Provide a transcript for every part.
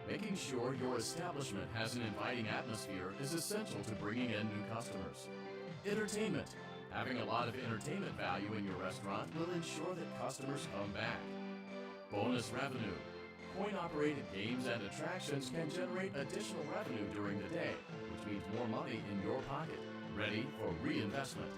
Making sure your establishment has an inviting atmosphere is essential to bringing in new customers. Entertainment. Having a lot of entertainment value in your restaurant will ensure that customers come back. Bonus revenue. Coin-operated games and attractions can generate additional revenue during the day, which means more money in your pocket, ready for reinvestment.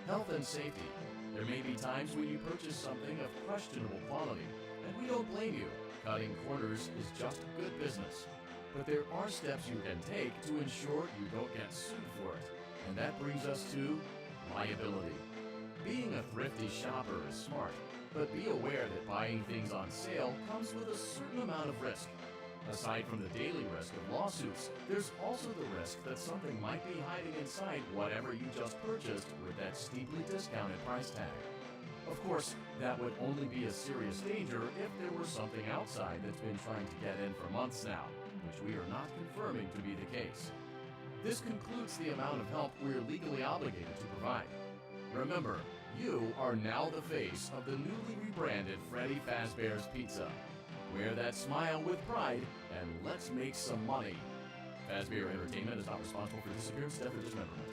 Health and safety. There may be times when you purchase something of questionable quality, and we don't blame you. Cutting corners is just good business. But there are steps you can take to ensure you don't get sued for it. And that brings us to liability. Being a thrifty shopper is smart, but be aware that buying things on sale comes with a certain amount of risk. Aside from the daily risk of lawsuits, there's also the risk that something might be hiding inside whatever you just purchased with that steeply discounted price tag. Of course, that would only be a serious danger if there were something outside that's been trying to get in for months now, which we are not confirming to be the case. This concludes the amount of help we're legally obligated to provide. Remember, you are now the face of the newly rebranded Freddy Fazbear's Pizza. Wear that smile with pride, and let's make some money. Fazbear Entertainment is not responsible for disappearance, death, or dismemberment.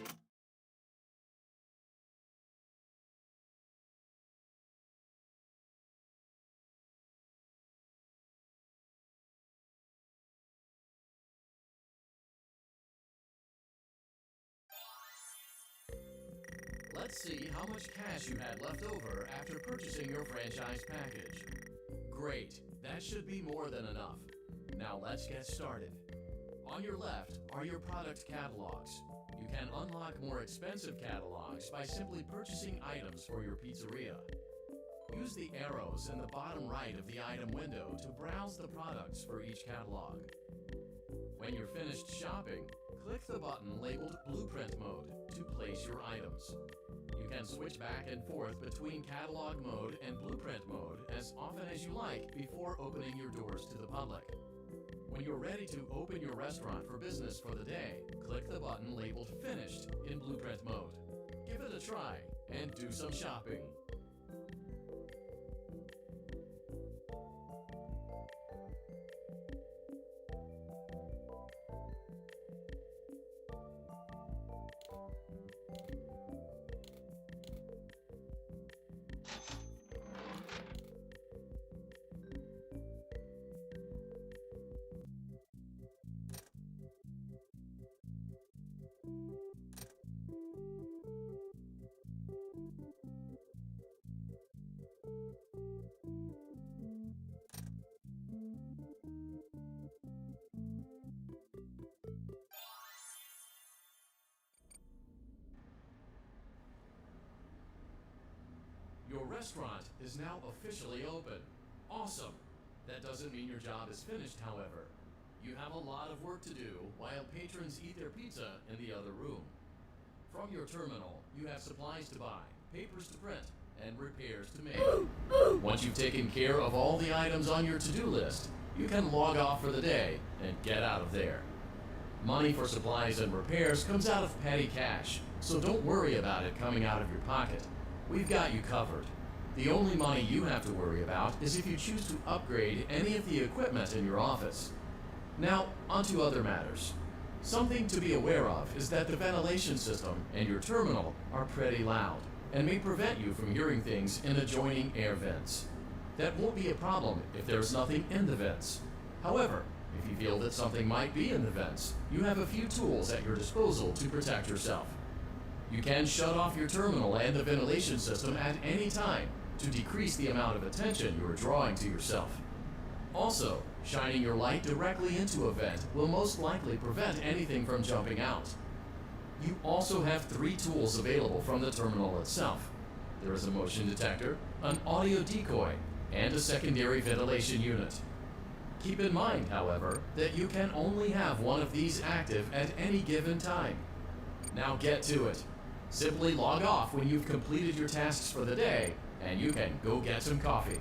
Let's see how much cash you had left over after purchasing your franchise package. Great, that should be more than enough. Now let's get started. On your left are your product catalogs. You can unlock more expensive catalogs by simply purchasing items for your pizzeria. Use the arrows in the bottom right of the item window to browse the products for each catalog. When you're finished shopping, click the button labeled Blueprint Mode to place your items. You can switch back and forth between Catalog Mode and Blueprint Mode as often as you like before opening your doors to the public. When you're ready to open your restaurant for business for the day, click the button labeled Finished in Blueprint Mode. Give it a try and do some shopping. Your restaurant is now officially open. Awesome! That doesn't mean your job is finished, however. You have a lot of work to do while patrons eat their pizza in the other room. From your terminal, you have supplies to buy, papers to print, and repairs to make. Once you've taken care of all the items on your to-do list, you can log off for the day and get out of there. Money for supplies and repairs comes out of petty cash, so don't worry about it coming out of your pocket. We've got you covered. The only money you have to worry about is if you choose to upgrade any of the equipment in your office. Now, onto other matters. Something to be aware of is that the ventilation system and your terminal are pretty loud and may prevent you from hearing things in adjoining air vents. That won't be a problem if there's nothing in the vents. However, if you feel that something might be in the vents, you have a few tools at your disposal to protect yourself. You can shut off your terminal and the ventilation system at any time to decrease the amount of attention you are drawing to yourself. Also, shining your light directly into a vent will most likely prevent anything from jumping out. You also have 3 tools available from the terminal itself. There is a motion detector, an audio decoy, and a secondary ventilation unit. Keep in mind, however, that you can only have one of these active at any given time. Now get to it. Simply log off when you've completed your tasks for the day, and you can go get some coffee.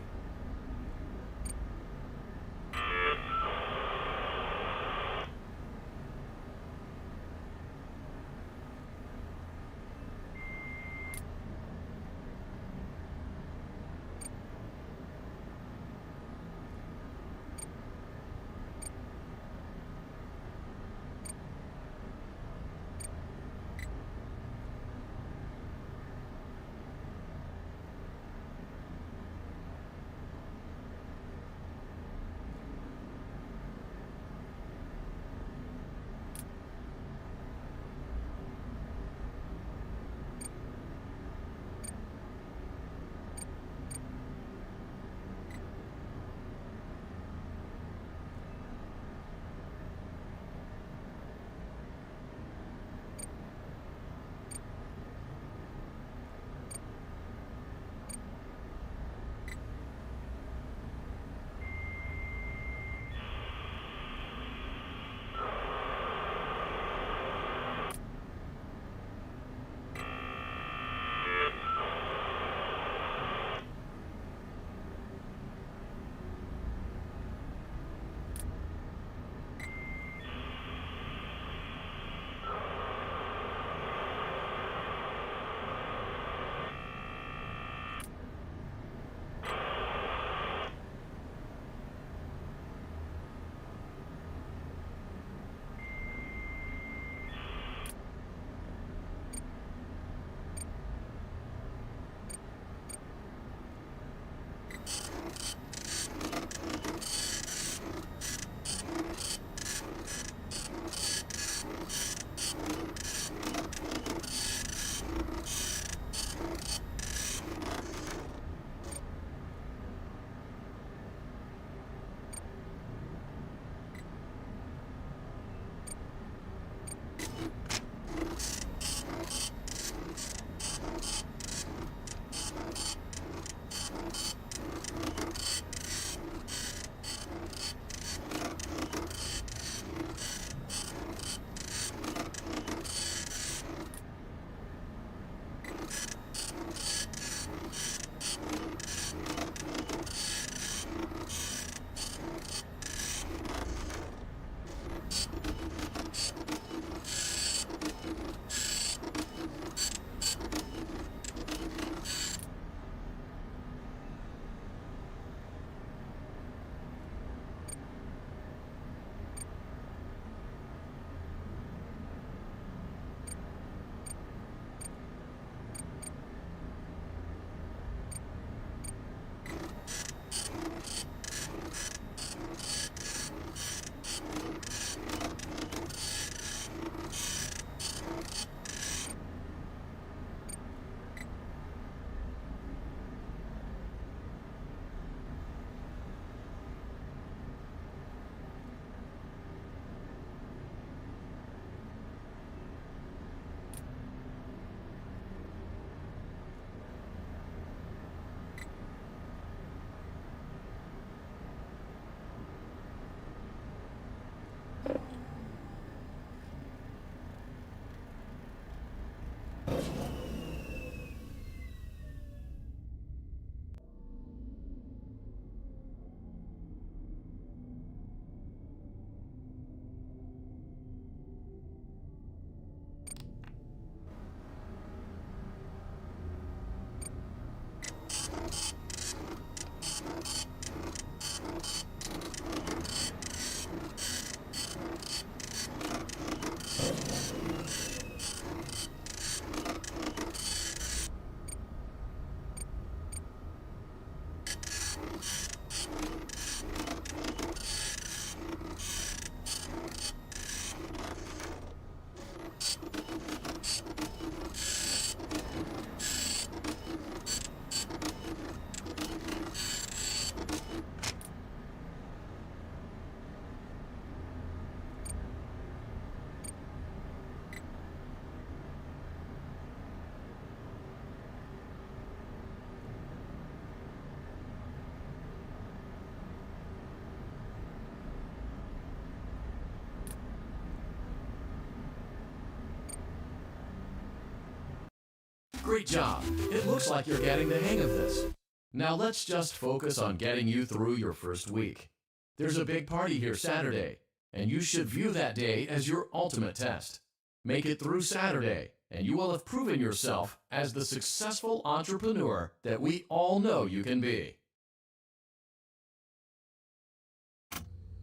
Great job! It looks like you're getting the hang of this. Now let's just focus on getting you through your first week. There's a big party here Saturday, and you should view that day as your ultimate test. Make it through Saturday, and you will have proven yourself as the successful entrepreneur that we all know you can be.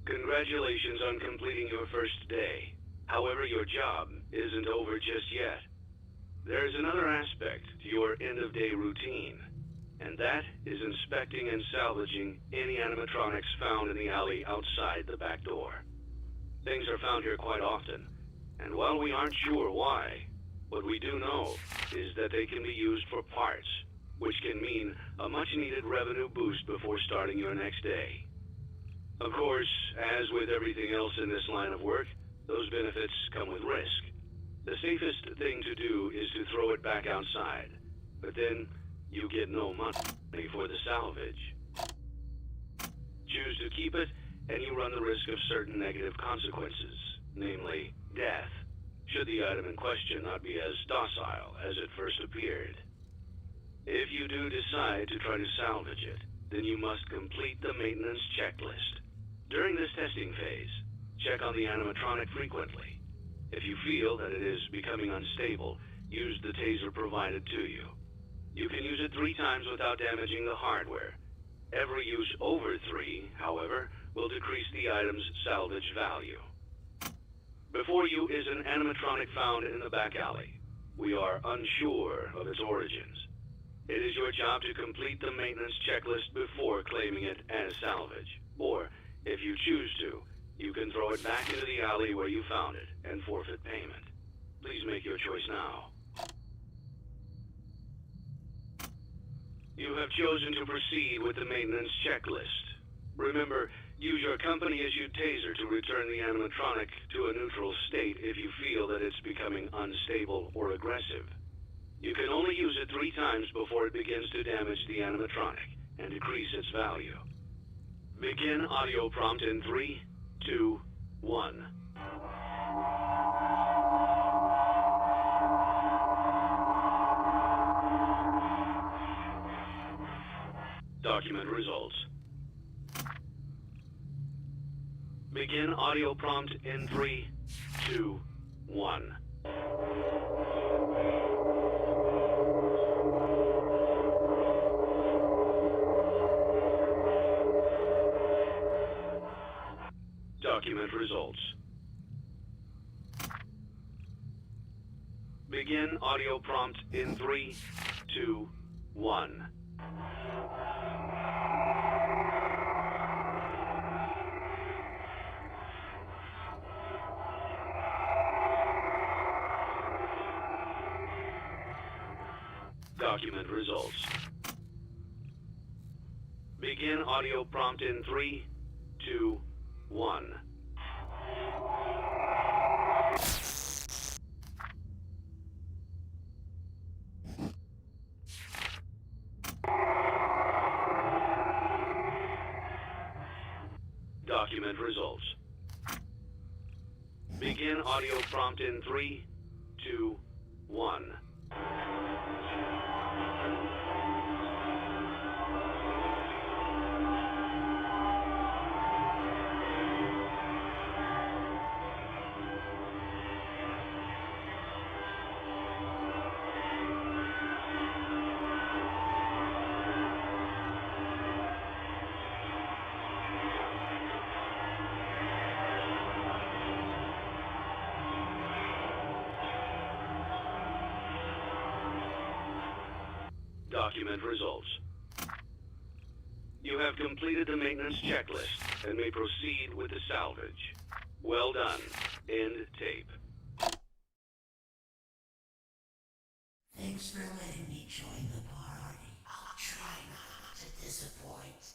Congratulations on completing your first day. However, your job isn't over just yet. There's another aspect to your end-of-day routine, and that is inspecting and salvaging any animatronics found in the alley outside the back door. Things are found here quite often, and while we aren't sure why, what we do know is that they can be used for parts, which can mean a much-needed revenue boost before starting your next day. Of course, as with everything else in this line of work, those benefits come with risk. The safest thing to do is to throw it back outside, but then you get no money for the salvage. Choose to keep it, and you run the risk of certain negative consequences, namely death, should the item in question not be as docile as it first appeared. If you do decide to try to salvage it, then you must complete the maintenance checklist. During this testing phase, check on the animatronic frequently. If you feel that it is becoming unstable, use the taser provided to you. You can use it 3 times without damaging the hardware. Every use over 3, however, will decrease the item's salvage value. Before you is an animatronic found in the back alley. We are unsure of its origins. It is your job to complete the maintenance checklist before claiming it as salvage. Or, if you choose to, you can throw it back into the alley where you found it and forfeit payment. Please make your choice now. You have chosen to proceed with the maintenance checklist. Remember, use your company-issued taser to return the animatronic to a neutral state if you feel that it's becoming unstable or aggressive. You can only use it 3 times before it begins to damage the animatronic and decrease its value. Begin audio prompt in 3, 2, 1. Document results. Begin audio prompt in 3, 2, 1. Document results. Begin audio prompt in 3, 2, 1. Document results. Begin audio prompt in 3, 2, 1. Document results. Begin audio prompt in 3, 2, 1. Document results. You have completed the maintenance checklist and may proceed with the salvage. Well done. End tape. Thanks for letting me join the party. I'll try not to disappoint.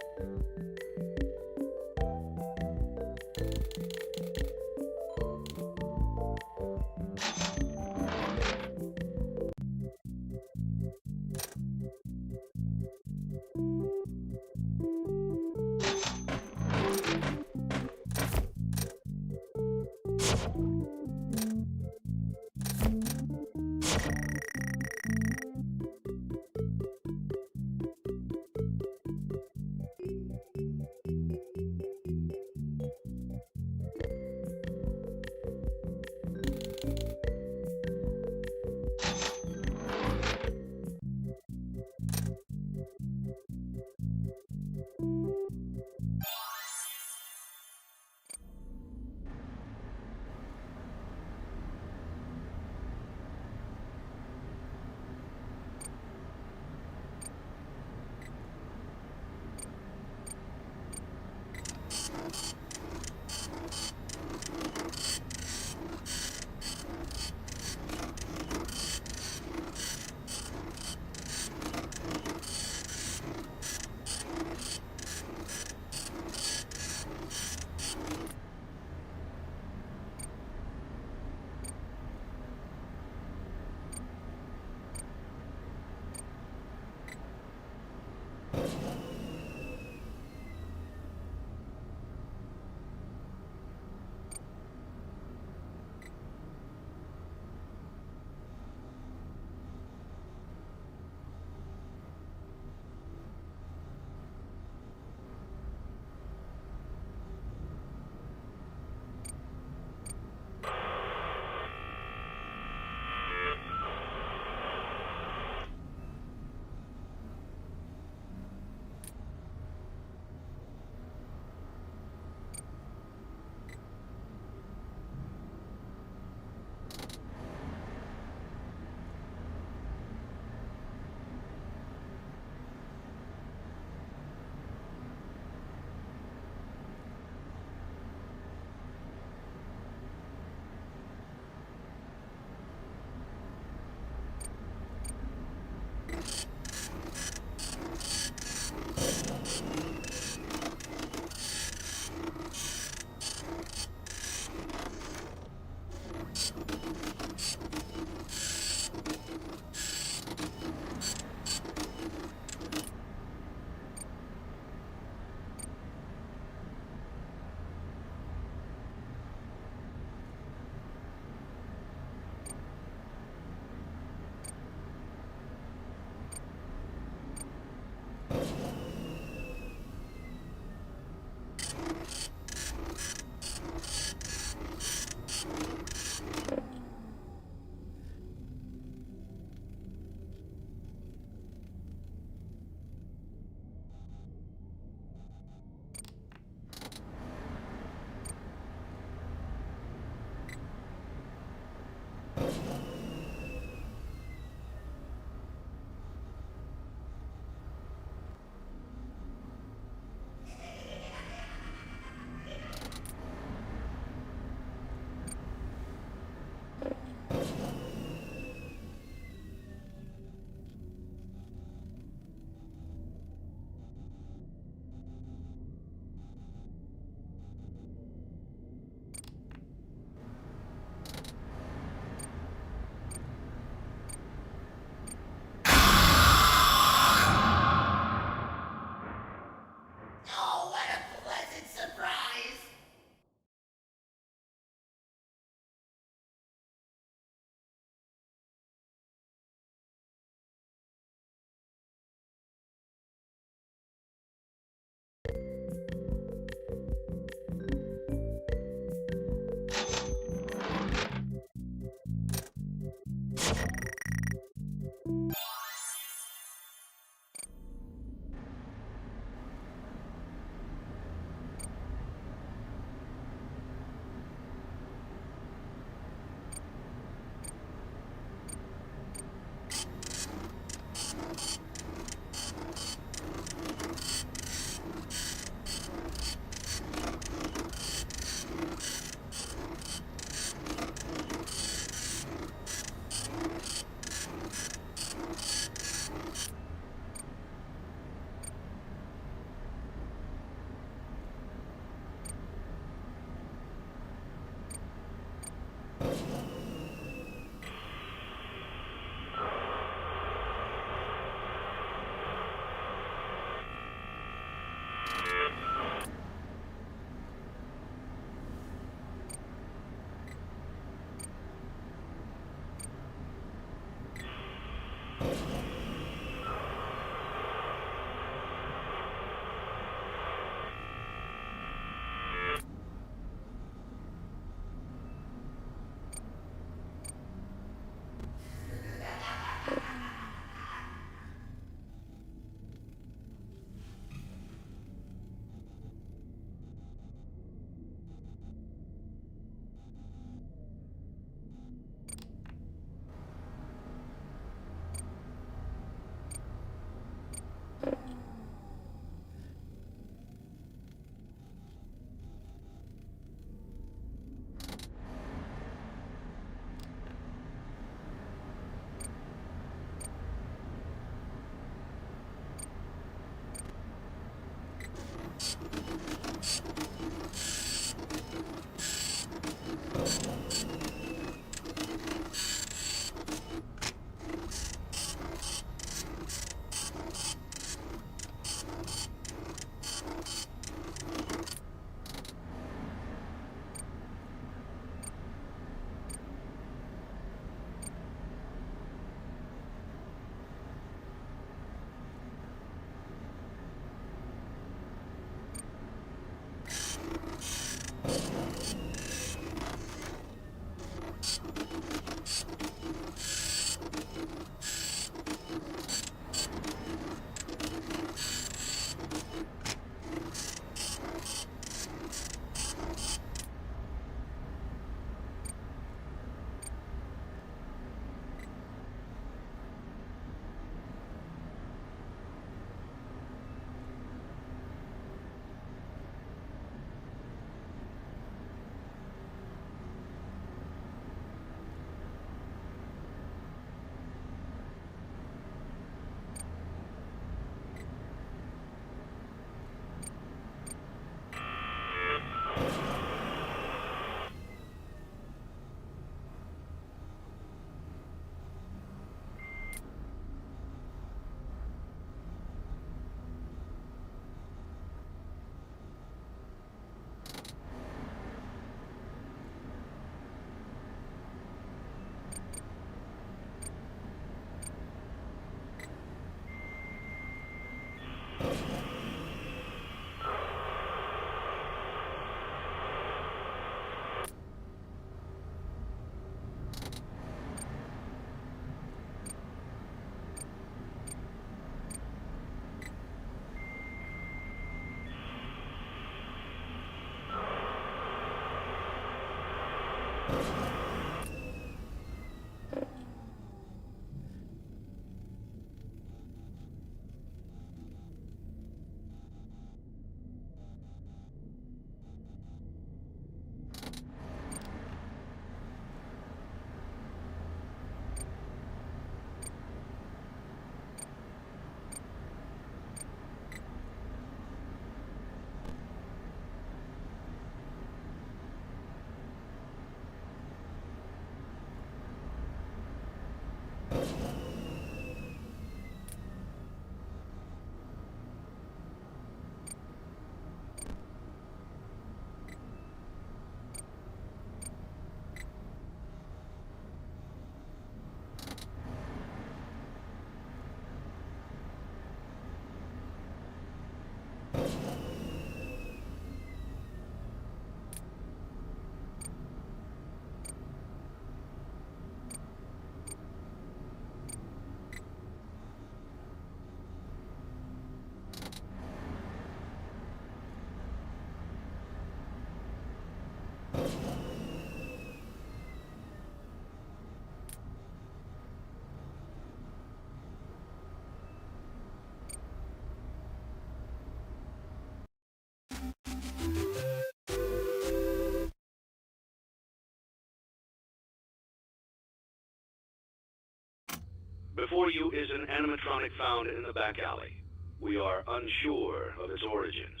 Before you is an animatronic found in the back alley. We are unsure of its origins.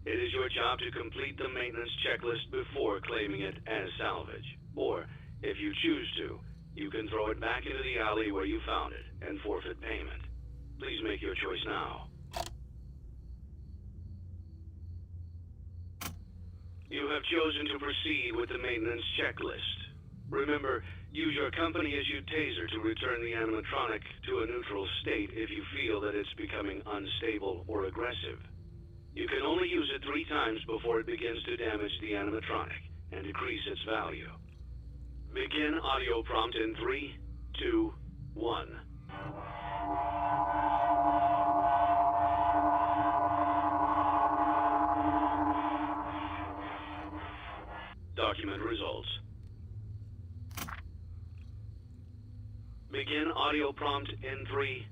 It is your job to complete the maintenance checklist before claiming it as salvage. Or, if you choose to, you can throw it back into the alley where you found it and forfeit payment. Please make your choice now. You have chosen to proceed with the maintenance checklist. Remember, use your company-issued taser to return the animatronic to a neutral state if you feel that it's becoming unstable or aggressive. You can only use it 3 times before it begins to damage the animatronic and decrease its value. Begin audio prompt in 3, 2, 1. Document results. Begin audio prompt in 3,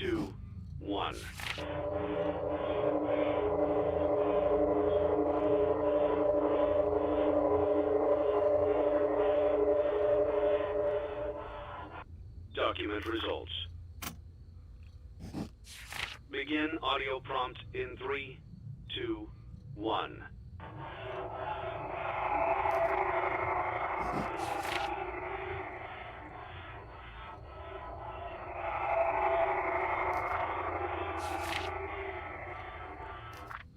2, 1. Document results. Begin audio prompt in 3, 2, 1.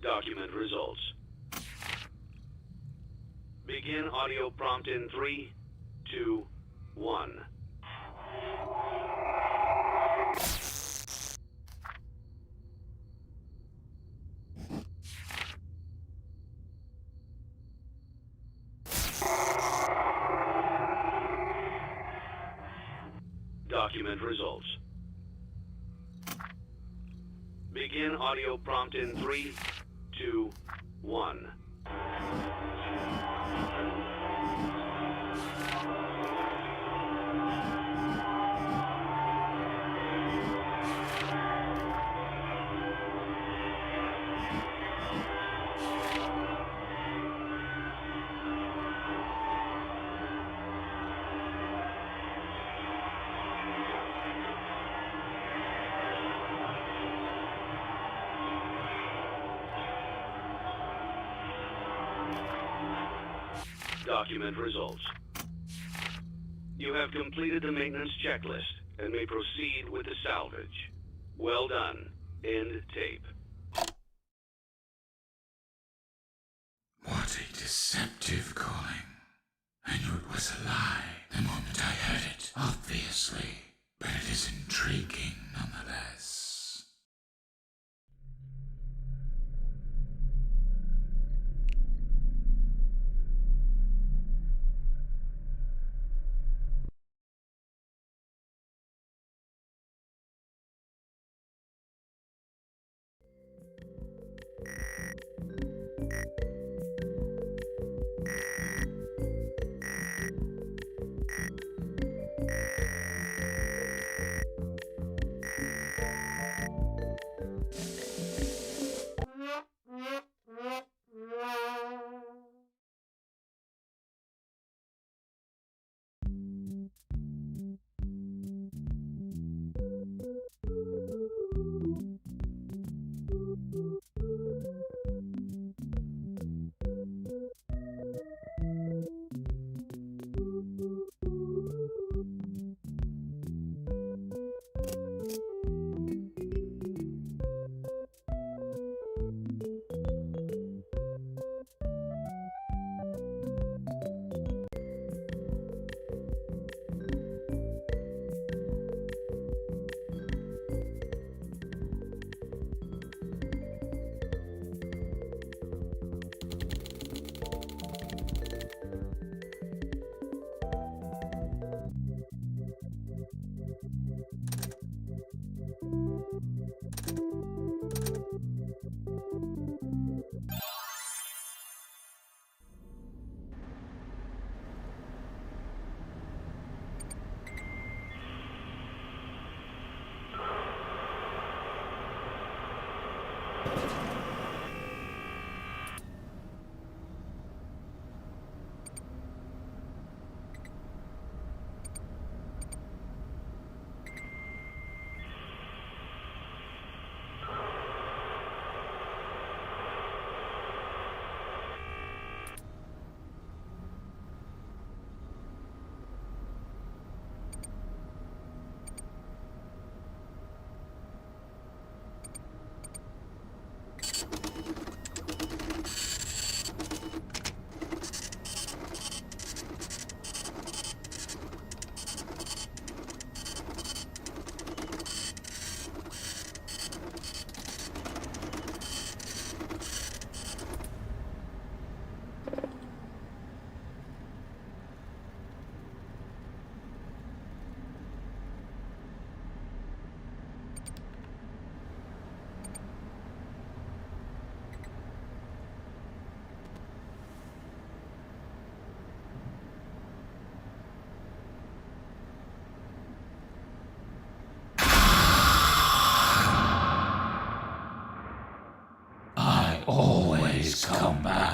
Document results. Begin audio prompt in 3, 2, 1. Document results. Begin audio prompt in 3, 2, 1. Document results. You have completed the maintenance checklist and may proceed with the salvage. Well done. End tape. What a deceptive calling. I knew it was a lie the moment I heard it, obviously, but it is intriguing nonetheless. always come back.